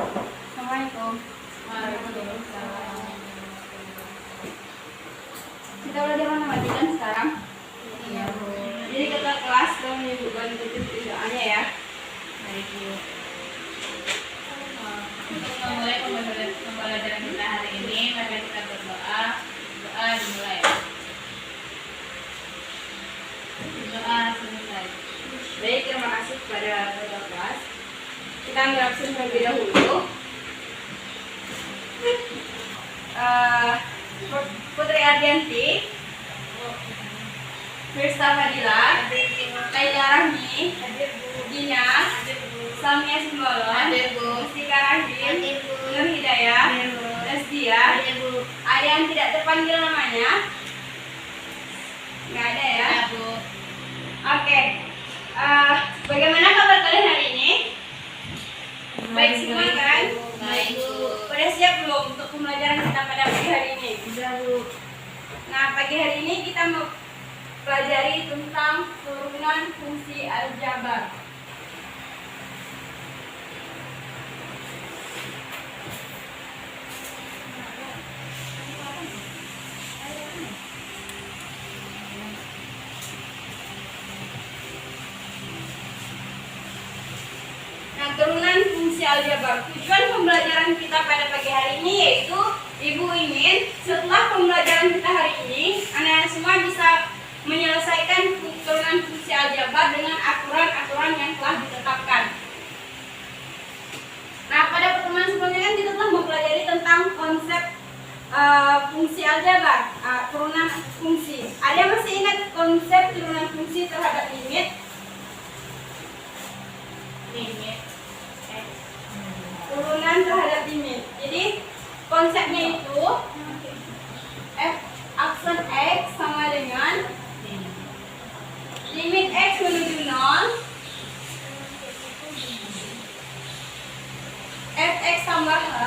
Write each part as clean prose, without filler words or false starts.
Assalamualaikum. Waalaikumsalam. Kita belajar matematika sekarang. Iya, Bu. Jadi kita kelas dan menyebutkan tujuannya ya. Baik, Bu. Untuk memulai pembelajaran kita hari ini, mari kita berdoa. Doa dimulai. Doa selesai. Baik, terima kasih kepada ketua kelas. Kita ambil absen terlebih dahulu. Putri Ardianti, Firsta Fadila, Laila Rahmi, Dina, Samia Simbolon, Mustika Rahim, Nur Hidayah, Lesdia. Ada yang tidak terpanggil namanya? Nggak ada ya? Bu. Oke. Bagaimana kabar kalian hari ini? Baik semua kan? Baik, Bu. Pada siap belum untuk pembelajaran kita pada pagi hari ini? Sudah, Bu. Nah, pagi hari ini kita mau pelajari tentang turunan fungsi aljabar. Nah, turunan fungsi aljabar. Tujuan pembelajaran kita pada pagi hari ini yaitu Ibu ingin setelah pembelajaran kita hari ini, anak-anak semua bisa menyelesaikan turunan fungsi aljabar dengan aturan-aturan yang telah ditetapkan. Nah, pada pertemuan sebelumnya kan kita telah mempelajari tentang konsep fungsi aljabar, turunan fungsi. Ada yang masih ingat konsep turunan fungsi terhadap limit? Limit. Turunan terhadap limit. Jadi konsepnya itu f aksen x sama dengan limit x menuju 0 fx tambah h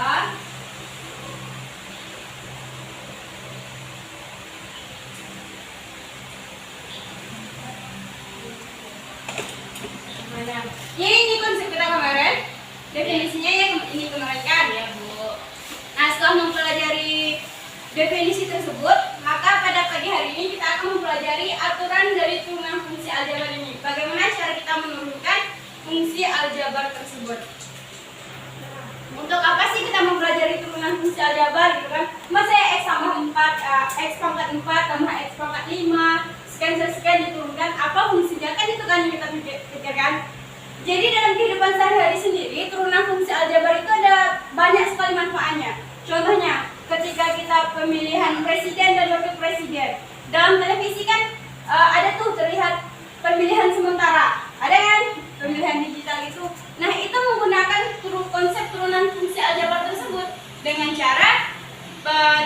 ini konsep kita kemarin, definisinya yang ini kemarin kan ya Bu. Nah, setelah mempelajari definisi tersebut, maka pada pagi hari ini kita akan mempelajari aturan dari turunan fungsi aljabar ini. Bagaimana cara kita menurunkan fungsi aljabar tersebut? Untuk apa sih kita mempelajari turunan fungsi aljabar gitu kan? Masa ya x tambah 4, x pangkat 4 tambah x pangkat 5 sekian diturunkan, apa fungsinya? Kan itu kan yang kita pikirkan. Jadi dalam kehidupan sehari-hari sendiri, turunan fungsi aljabar itu ada banyak sekali manfaatnya. Contohnya, ketika kita pemilihan presiden dan wakil presiden, dalam televisi kan ada tuh terlihat pemilihan sementara, ada kan pemilihan digital itu. Nah, itu menggunakan konsep turunan fungsi aljabar tersebut dengan cara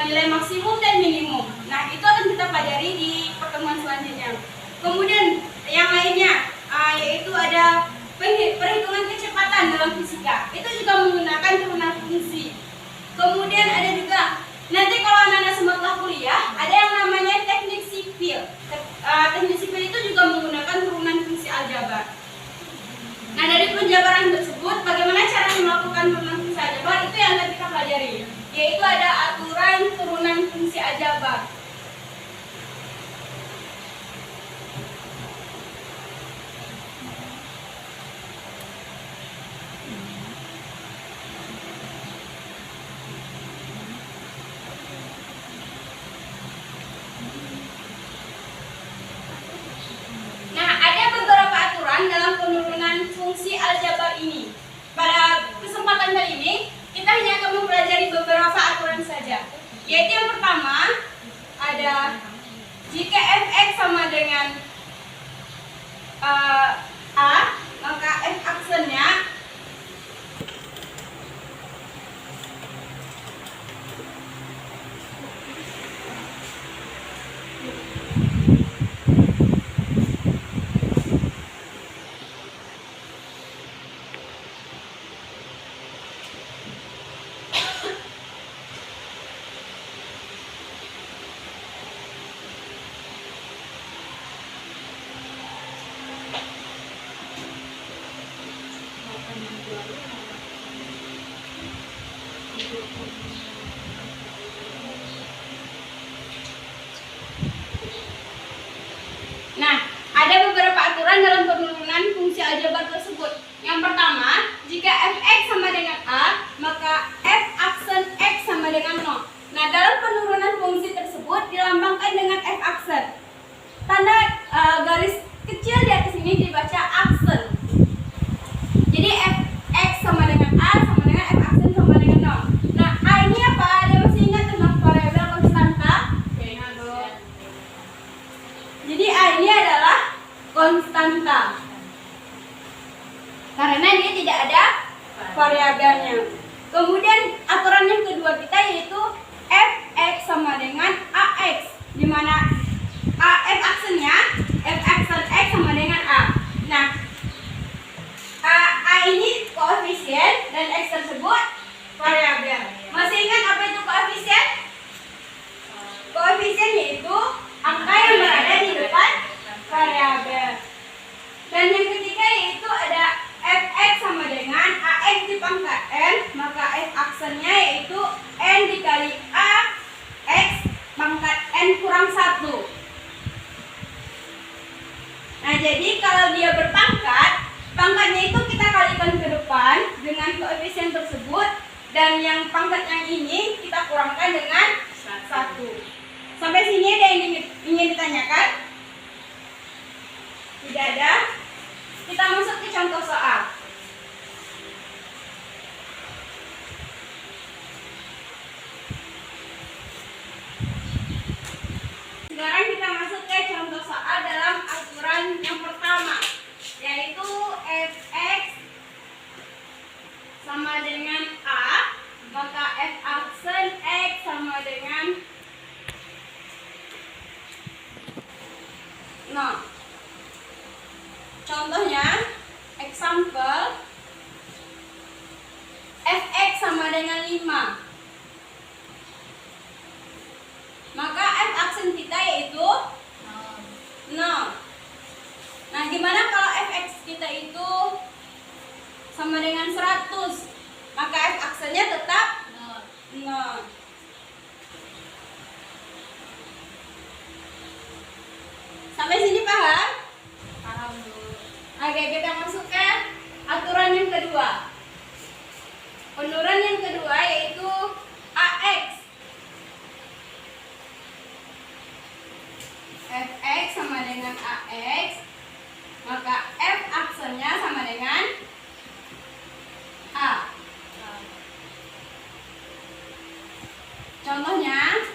nilai maksimum dan minimum. Nah, itu akan kita pelajari di pertemuan selanjutnya. Kemudian yang lainnya yaitu ada perhitungan kecepatan dalam fisika. Itu juga menggunakan turunan fungsi. Kemudian ada juga nanti kalau anak-anak semua telah kuliah, ada yang namanya teknik sipil. Teknik sipil itu juga menggunakan turunan fungsi aljabar. Nah, dari penjabaran tersebut, bagaimana cara melakukan turunan fungsi aljabar itu yang akan kita pelajari. Yaitu ada aturan turunan fungsi aljabar. Nah, ada beberapa aturan dalam penurunan fungsi aljabar ini. Pada Nah, ada beberapa aturan dalam penurunan fungsi aljabar tersebut. Yang pertama, jika fx sama dengan a, maka f aksen x sama dengan 0. Nah, dalam penurunan fungsi tersebut dilambangkan dengan f aksen. Tanda garis kecil di atas ini dibaca aksen. Jadi fx sama dengan a sama dengan f aksen sama dengan 0. Nah, a ini apa? Ada masih ingat tentang variabel konstanta? Jadi a ini adalah konstanta karena dia tidak ada variabelnya. Kemudian aturan yang kedua kita yaitu fx sama dengan ax, di mana f aksennya f aksen x sama dengan a. Nah, a ini koefisien dan x tersebut variabel. Masih ingat apa itu koefisien? Koefisien yaitu angka yang berada di depan variabel. Dan yang ketiga yaitu ada fx sama dengan ax dipangkat n, maka f aksennya yaitu n dikali a x pangkat n kurang 1. Nah, jadi kalau dia berpangkat, pangkatnya itu kita kalikan ke depan dengan koefisien tersebut, dan yang pangkat yang ini kita kurangkan dengan 1. Sampai sini ada yang ingin ditanyakan? Tidak ada? Kita masuk ke contoh soal. Sekarang kita masuk ke contoh soal dalam aturan yang pertama, yaitu fx sama dengan a, maka f aksen x sama dengan 0. Contohnya, example, fx sama dengan 5. Maka f aksen kita yaitu 0. Nah, gimana kalau fx kita itu sama dengan 100? Maka f aksennya tetap 0. Sampai sini paham? Paham, Bu. Oke, kita masuk ke aturan yang kedua. Penurunan yang kedua yaitu ax. fx sama dengan ax, maka f aksennya sama dengan a. Contohnya,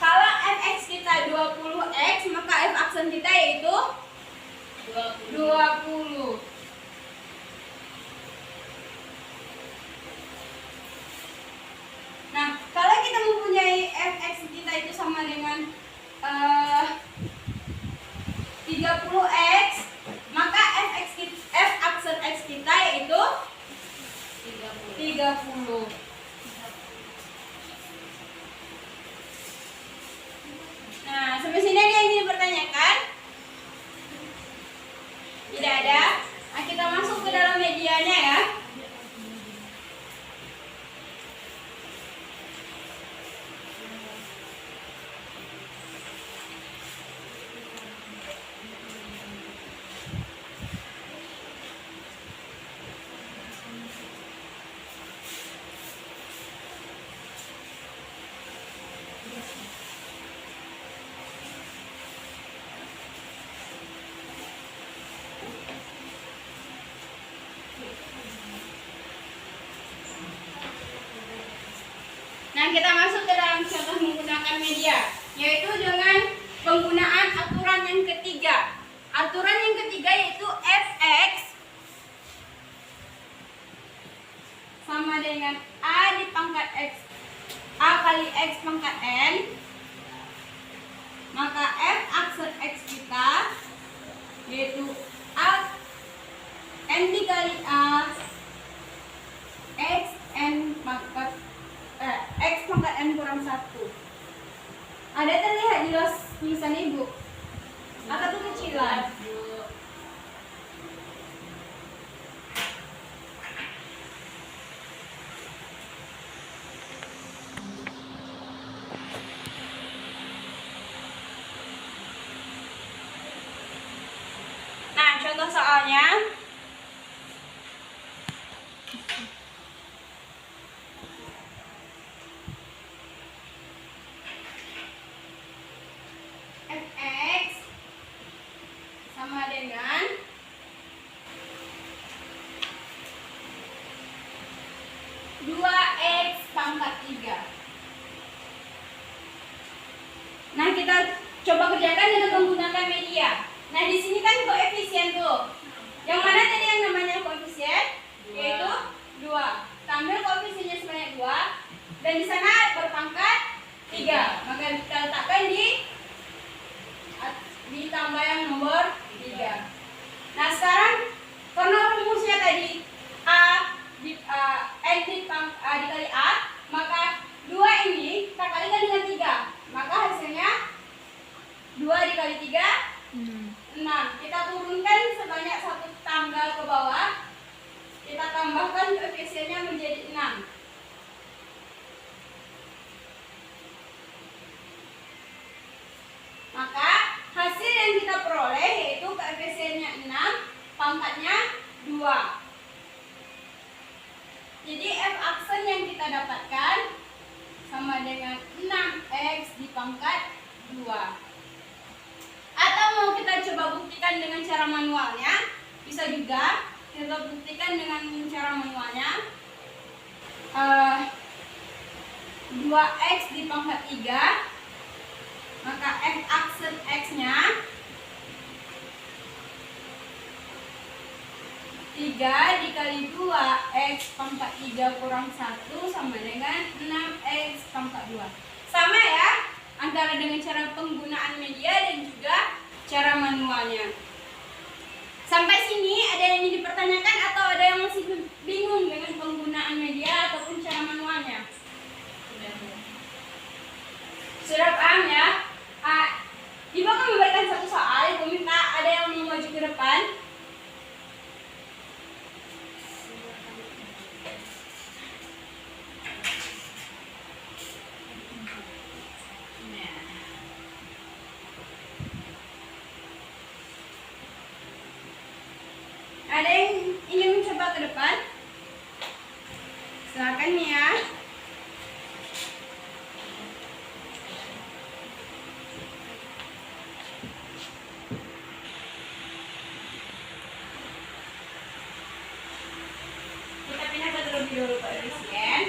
kalau fx kita 20x, maka f aksen kita yaitu 20. Nah, kalau kita mempunyai fx kita itu sama dengan 30x, maka f aksen x kita yaitu 30. Nah, sampai sini ada yang ingin dipertanyakan? Tidak ada? Nah, kita masuk ke dalam medianya ya. Nah, kita masuk ke dalam contoh menggunakan media, yaitu dengan penggunaan aturan yang ketiga. Aturan yang ketiga yaitu fx sama dengan a di pangkat x, a kali x pangkat n, maka f aksen x kita yaitu a n dikali a x n pangkat x pangkat n kurang 1. Ada terlihat jelas Atau tuh kecilan? Bu. Nah, contoh soalnya. Fx sama dengan 2x pangkat 3. Nah, kita coba kerjakan dengan menggunakan media. Nah, di sini kan koefisien tuh. Yang mana tadi yang namanya koefisien? Yaitu 2. Kita ambil koefisiennya sebanyak 2 dan di sana berpangkat 3. Maka kita letakkan di tambah yang nomor 3. Nah, sekarang karena rumusnya tadi dikali A, maka 2 ini kita kalikan dengan 3. Maka hasilnya 2 dikali 3 6. Kita turunkan sebanyak 1 tanggal ke bawah. Kita tambahkan koefisiennya menjadi 6. Maka hasil yang kita peroleh yaitu koefisiennya 6, pangkatnya 2. Jadi F aksen yang kita dapatkan sama dengan 6x dipangkat 2. Atau mau kita coba buktikan dengan cara manualnya, bisa juga kita buktikan dengan cara manualnya. 2x dipangkat 3, maka F aksen x-nya 3 dikali 2x pangkat 3 kurang 1 sama dengan 6x pangkat 2. Sama ya, antara dengan cara penggunaan media dan juga cara manualnya. Sampai sini ada yang ingin dipertanyakan atau ada yang masih bingung dengan penggunaan media ataupun cara manualnya? Sudah paham ya? Ibu akan memberikan satu soal, Ibu minta ada yang mau maju ke depan. Ada yang ingin mencoba ke depan? Silakan ya. Kita pindah terlebih dahulu koefisien.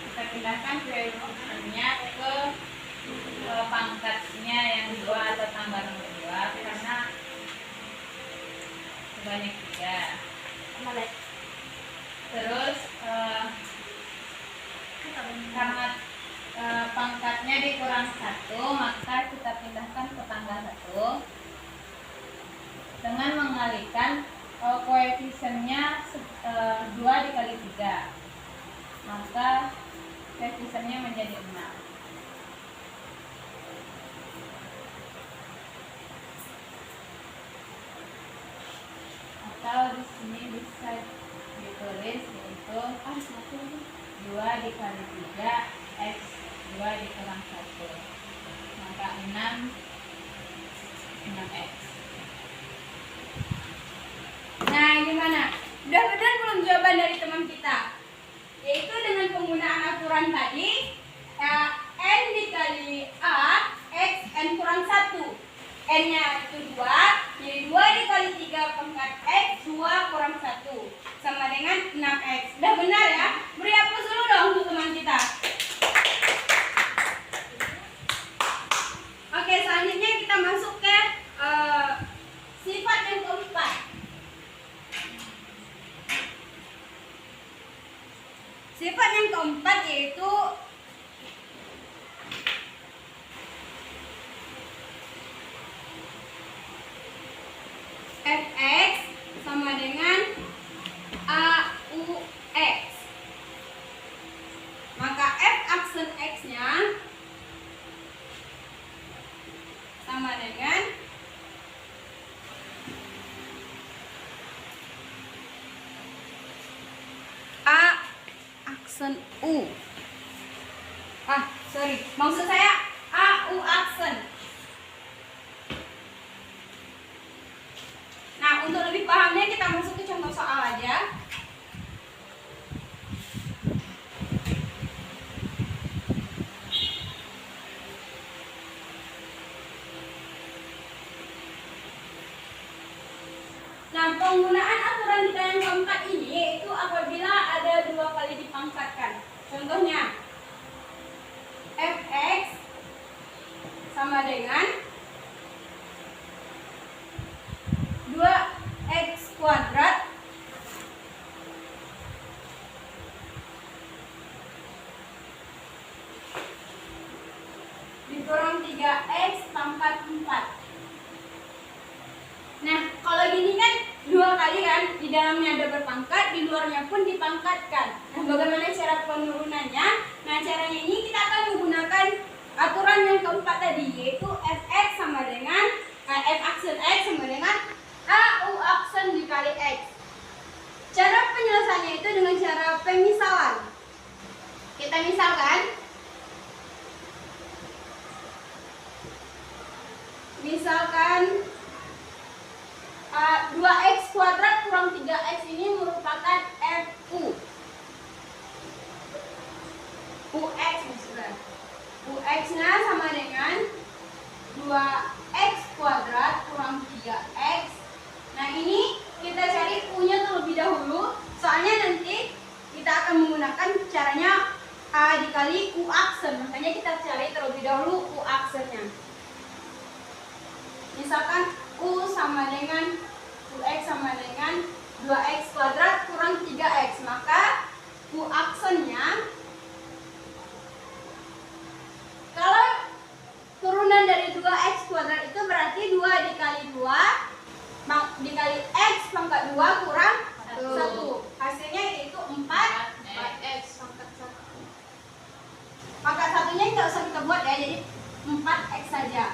Kita pindahkan koefisiennya ke Pangkatnya yang 2 atau tambah nomor 2 karena sebanyak 3. Terus karena pangkatnya dikurang 1, maka kita pindahkan ke tanggal 1 dengan mengalihkan koefisiennya 2 dikali 3, maka koefisiennya menjadi 6. Atau di sini bisa ditulis yaitu 2 dikali 3 x 2 dikurang 1, maka 6x. Nah, gimana? Udah benar belum jawaban dari teman kita? Yaitu dengan penggunaan aturan tadi, n dikali a, x n kurang 1. N-nya itu 2, jadi 2 dikali 3 pangkat x, 2 kurang 1. Sama dengan 6x. Udah benar ya? Beri aplaus dulu dong untuk teman kita. Oke, selanjutnya kita masuk ke sifat yang keempat. Sifat yang keempat yaitu Fx sama dengan AUX. Maka F aksen X-nya aksen U. Sorry, maksud saya AU aksen. Nah, untuk lebih pahamnya kita masuk ke contoh soal aja. Nah, penggunaan aturan kita yang keempat ini yaitu apabila ada dua kali dipangkatkan. Contohnya, fx sama dengan 2x kuadrat dikurang 3x pangkat 4. Nah, kalau gini kan dua kali kan, di dalamnya ada berpangkat, di luarnya pun dipangkatkan. Nah, bagaimana cara penurunannya? Nah, caranya ini kita akan menggunakan aturan yang keempat tadi, yaitu fx sama dengan f aksen x sama dengan AU aksen dikali x. Cara penyelesaiannya itu dengan cara pemisalan. Kita misalkan, misalkan 2x kuadrat kurang 3x ini merupakan FU. UX maksudnya. UX-nya sama dengan 2x kuadrat kurang 3x. Nah, ini kita cari U-nya terlebih dahulu. Soalnya nanti kita akan menggunakan caranya A dikali U aksen. Makanya kita cari terlebih dahulu U aksennya. Misalkan U sama dengan UX sama dengan 2x kuadrat kurang 3x, maka U aksennya, kalau turunan dari 2x kuadrat itu berarti 2 dikali 2 dikali x pangkat 2 kurang 1. Hasilnya yaitu 4x pangkat 1. Pangkat satunya nggak usah kita buat ya, jadi 4x saja.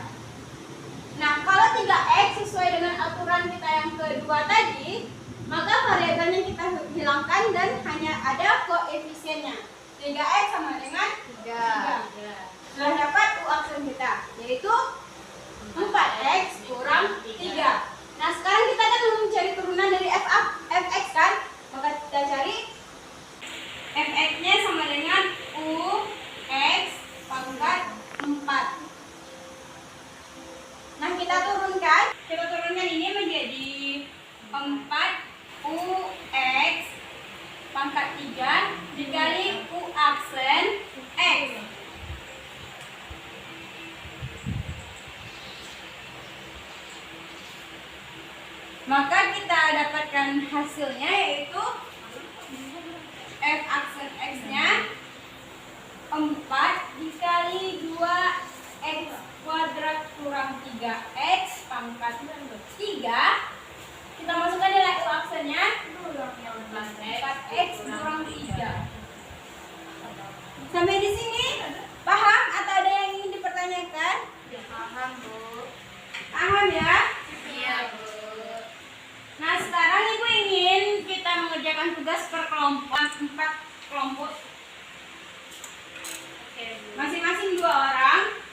Nah, kalau 3x sesuai dengan aturan kita yang kedua tadi, maka variabelnya kita hilangkan dan hanya ada koefisiennya. 3x sama dengan 3. Sudah dapat U aksen kita, yaitu 4x kurang 3. Nah, sekarang kita akan mencari turunan dari fx kan? Maka kita cari fx-nya sama dengan UX pangkat 4. Nah, kita turunkan ini menjadi 4UX pangkat 3 dikali U aksen X. Maka kita dapatkan hasilnya yaitu F aksen X-nya 4 dikali 2X kuadrat kurang 3x pangkat 3. Kita masukkan nilai U aksennya 4x kurang 3. Sampai di sini paham atau ada yang ingin dipertanyakan? Ya, paham, Bu. Paham ya? Iya, Bu. Nah, sekarang Ibu ingin kita mengerjakan tugas per kelompok 4 kelompok. Oke, Bu. Masing-masing 2 orang.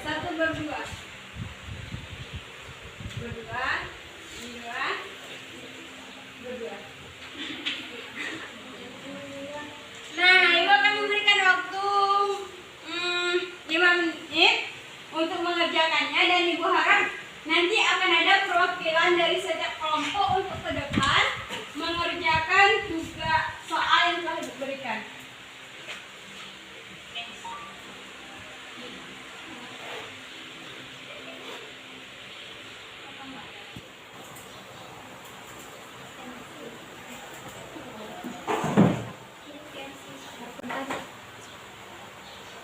Satu berdua, berdua. Nah, Ibu akan memberikan waktu 5 menit untuk mengerjakannya, dan Ibu harap nanti akan ada perwakilan dari setiap kelompok untuk ke depan mengerjakan tugas soal yang telah diberikan.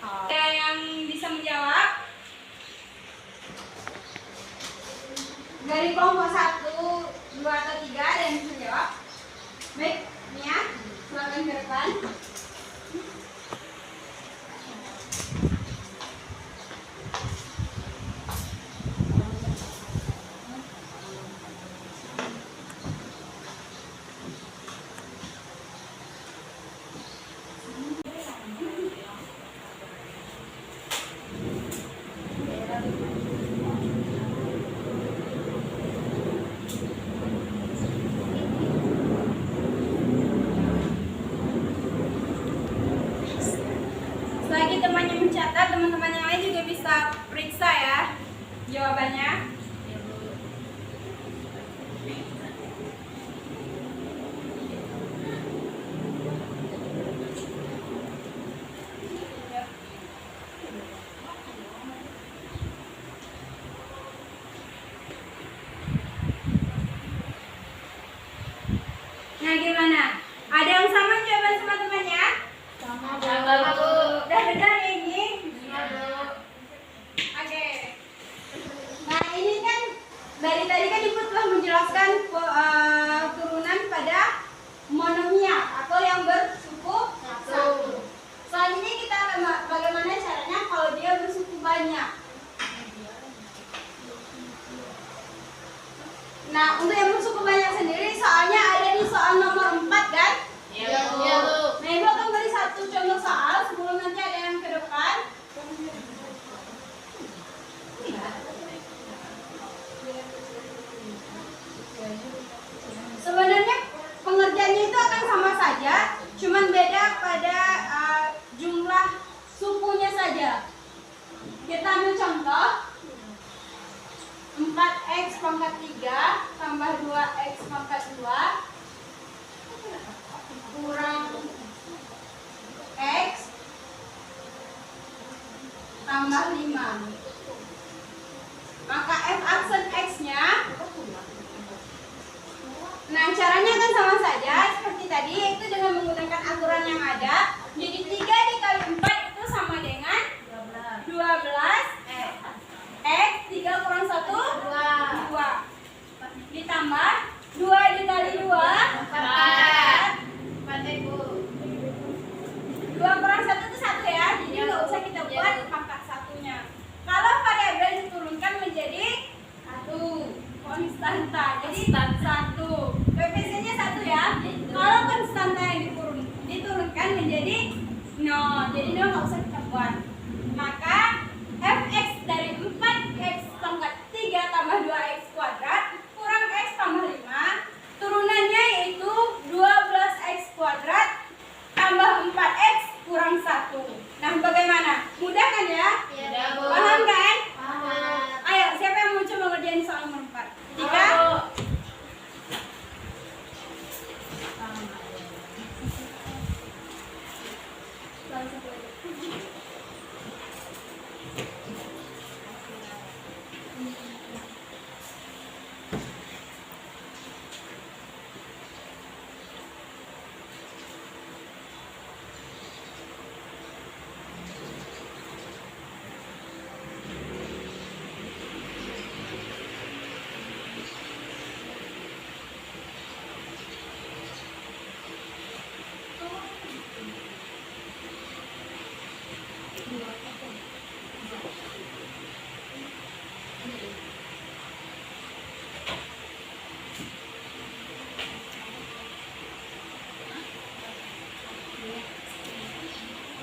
Ada yang bisa menjawab? Dari kelompok 1, 2 atau 3 ada yang bisa menjawab? Baik, Mia, silakan ke depan. jawabannya? Ya, Bu. Nah, gimana? Ada yang sama jawaban sama temannya? Sama, Bu. Udah benar ini? Iya, Bu. Oke. Nah, ini kan dari tadi kan Ibu telah menjelaskan turunan pada monomial atau yang bersuku satu. Selanjutnya kita akan bagaimana caranya kalau dia bersuku banyak. Nah, untuk yang bersuku banyak sendiri soalnya ada di soal nomor 4 kan? Iya, Bu. Nah, Ibu akan beri satu contoh soal sebelum nanti ada yang ke depan. Sebenarnya pengerjaannya itu akan sama saja, cuman beda pada jumlah sukunya saja. Kita ambil contoh 4x pangkat 3 tambah 2x pangkat 2 kurang x tambah 5. Maka f aksen x-nya, nah caranya kan sama saja seperti tadi, yaitu dengan menggunakan aturan yang ada. Jadi 3 dikali 4 itu sama dengan 12 x 3 kurang 1 2 ditambah 2 dikali 2 4 Bu. 2 kurang 1 itu 1 ya, jadi nggak usah kita buat pangkat satunya. Kalau variabel diturunkan menjadi 1 konstanta, jadi 1 koefisiennya 1 ya. Kalau konstanta yang diturunkan menjadi 0, jadi 0 nggak usah kita buat. Maka fx dari 4x pangkat 3 tambah 2x kuadrat kurang x tambah 5, turunannya yaitu 12x kuadrat tambah 4x kurang 1. Nah, bagaimana? Mudah kan ya? Iya, Bu. Paham kan? Paham. Ayo, siapa yang mau coba ngerjain soal nomor 4? 3.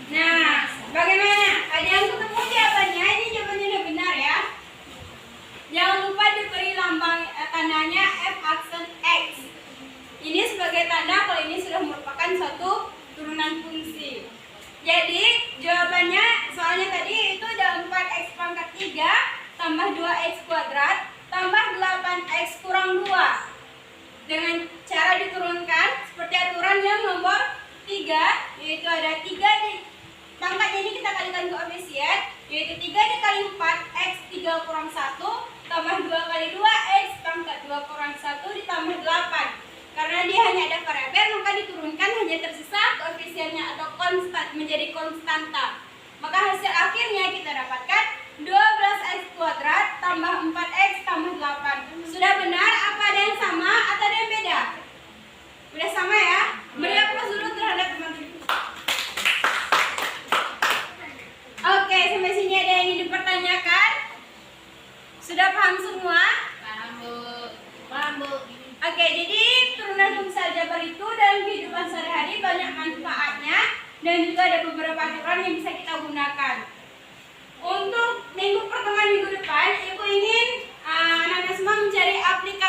Nah, bagaimana? Ada yang ketemu jawabannya? Ini jawabannya udah benar ya. Jangan lupa diberi lambang tandanya f aksen x. Ini sebagai tanda kalau ini sudah merupakan suatu turunan fungsi. Jadi jawabannya soalnya tadi itu ada 4x pangkat 3 tambah 2x kuadrat tambah 8x kurang 2. Dengan cara diturunkan seperti aturan yang nomor 3, yaitu ada 3 di pangkatnya ini kita kalikan koefisien, yaitu 3 dikali 4 x 3 kurang 1 tambah 2 kali 2 x pangkat 2 kurang 1 ditambah 8. Karena dia hanya ada variabel, maka diturunkan hanya tersisa koefisiennya atau konstan menjadi konstanta. Maka hasil akhirnya kita dapatkan 12x kuadrat tambah 4x tambah 8. Sudah benar? Apa ada yang sama atau ada yang beda? Sudah sama ya? Beri aplaus dulu terhadap teman-teman. Oke, sampai sini ada yang ingin dipertanyakan? Sudah paham semua? Paham, Bu. Paham, Bu. Oke, jadi turunan fungsi aljabar itu dalam kehidupan sehari-hari banyak manfaatnya dan juga ada beberapa aturan yang bisa kita gunakan. Untuk minggu pertemuan minggu depan, Ibu ingin anak-anak semua mencari aplikasi